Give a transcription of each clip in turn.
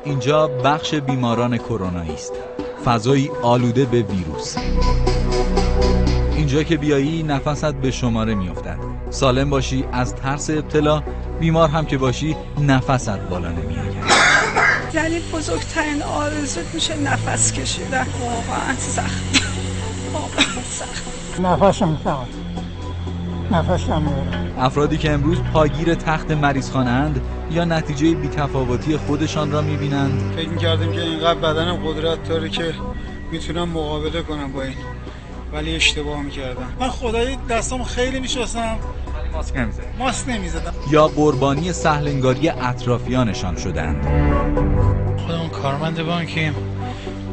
اینجا بخش بیماران کرونایی است، فضایی آلوده به ویروس. اینجا که بیایی نفست به شماره میافتد. سالم باشی از ترس ابتلا، بیمار هم که باشی نفست بالا نمیآید. یعنی بزرگترین آرزوت میشه نفس کشیدن. واقعا سخت، واقعا سخت. نفسم سخت، نفسم میبرم. افرادی که امروز پاگیر تخت مریضخانه اند یا نتیجه بی‌تفاوتی خودشان را می‌بینند. فکر می‌کردم که اینقدر بدنم قدرت داره که میتونم مقابله کنم با این، ولی اشتباه می‌کردم. من خدایی دستام خیلی می‌شستم، ماسک نمی‌زدم. یا قربانی سهل‌انگاری اطرافیانشان شدند. خودمون کارمند بانکیم،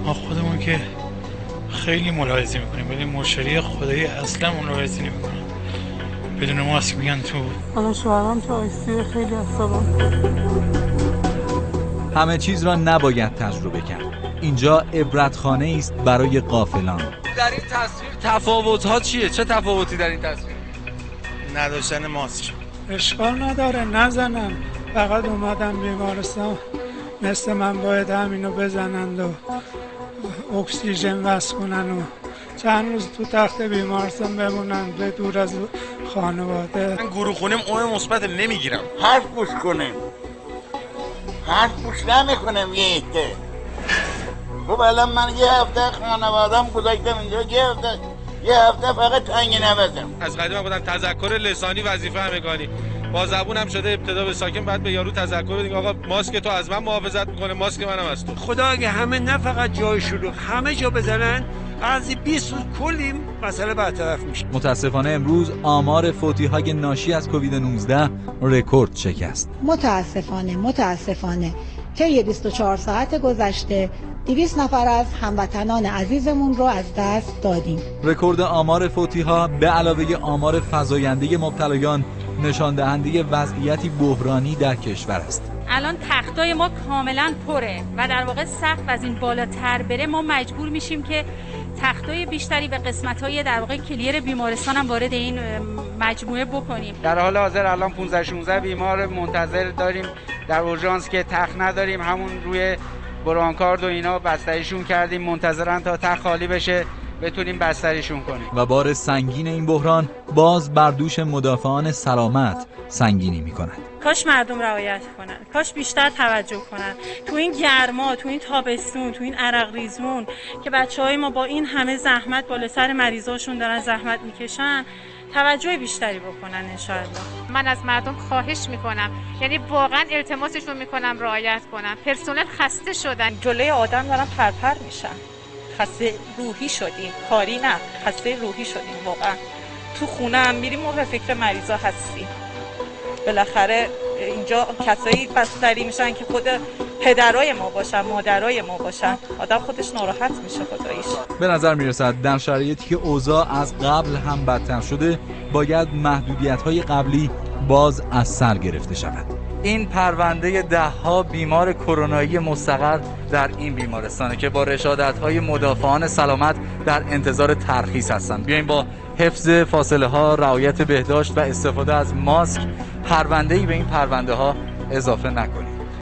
ما خودمون که خیلی ملاحظه می‌کنیم، ولی مشتری خدایی اصلا ملاحظه نمی‌کنه. بدون ماسک میگن تو. حالا شوهرم تو آیسی خیلی عصبم. همه چیز را نباید تجربه کرد. اینجا عبرتخانه است برای غافلان. در این تصویر تفاوت‌ها چیه؟ چه تفاوتی در این تصویر؟ نداشتن ماسک. اشکال نداره نزنن، فقط اومدم بیمارستان مثل من باید همینو بزنند و اکسیژن وصل کنن و چند روز تو تخت بیمارستان بمونن به دور از خانواده. من گروه خونیم اون مثبت نمیگیرم. حرف گوش کنیم، حرف گوش نمیکنیم. یه خب الان من یه هفته خانوادم گذاشتم اینجا، یه هفته فقط تنگ نفسم. از قدیم هم بودن تذکر لسانی وظیفه همگانی، با زبون هم شده ابتدا به ساکن بعد به یارو تذکر بدیم آقا ماسک تو از من محافظت میکنه، ماسک منم از تو. خدا اگه همه نه فقط جای شلوغ همه جا بزنن، از 20 روز کلی مسئله برطرف میشه. متاسفانه امروز آمار فوتی‌های ناشی از کووید 19 رکورد شکست. متاسفانه طی 24 ساعت گذشته 200 نفر از هموطنان عزیزمون رو از دست دادیم. رکورد آمار فوتی‌ها به علاوه آمار فزاینده مبتلایان نشان دهنده وضعیتی بحرانی در کشور است. الان تختای ما کاملا پره و در واقع سقف از این بالاتر بره ما مجبور میشیم که تختای بیشتری به قسمت‌های در واقع کلیر بیمارستان هم وارد این مجموعه بکنیم. در حال حاضر الان 15-16 بیمار منتظر داریم در اورژانس که تخت نداریم، همون روی برانکارد و اینا بستریشون کردیم، منتظرن تا تخت خالی بشه بتونیم بستریشون کنیم. و بار سنگین این بحران باز بر دوش مدافعان سلامت سنگینی می‌کند. کاش مردم رعایت کنن، کاش بیشتر توجه کنن تو این گرما، تو این تابستون، تو این عرق ریزون که بچه‌های ما با این همه زحمت بالا سر مریضاشون دارن زحمت میکشن، توجه بیشتری بکنن انشاءالله. من از مردم خواهش میکنم، یعنی واقعا التماسشون میکنم رعایت کنن. پرسنل خسته شدن، جلوی آدم دارن پرپر میشن. خسته روحی شدیم، کاری نه، خسته روحی شدیم واقعا. تو خونه هم میریم و به فکر مریضا هستیم. بالاخره اینجا کسایی بستری میشن که خود پدرای ما باشن، مادرای ما باشن، آدم خودش ناراحت میشه خداییش. به نظر میرسد در شرایطی که اوضاع از قبل هم بدتر شده باید محدودیت‌های قبلی باز از سر گرفته شود. این پرونده ده‌ها بیمار کرونایی مستقر در این بیمارستانه که با رشادت‌های مدافعان سلامت در انتظار ترخیص هستند. بیایم با حفظ فاصله‌ها، رعایت بهداشت و استفاده از ماسک پرونده‌ای به این پرونده ها اضافه نکنیم.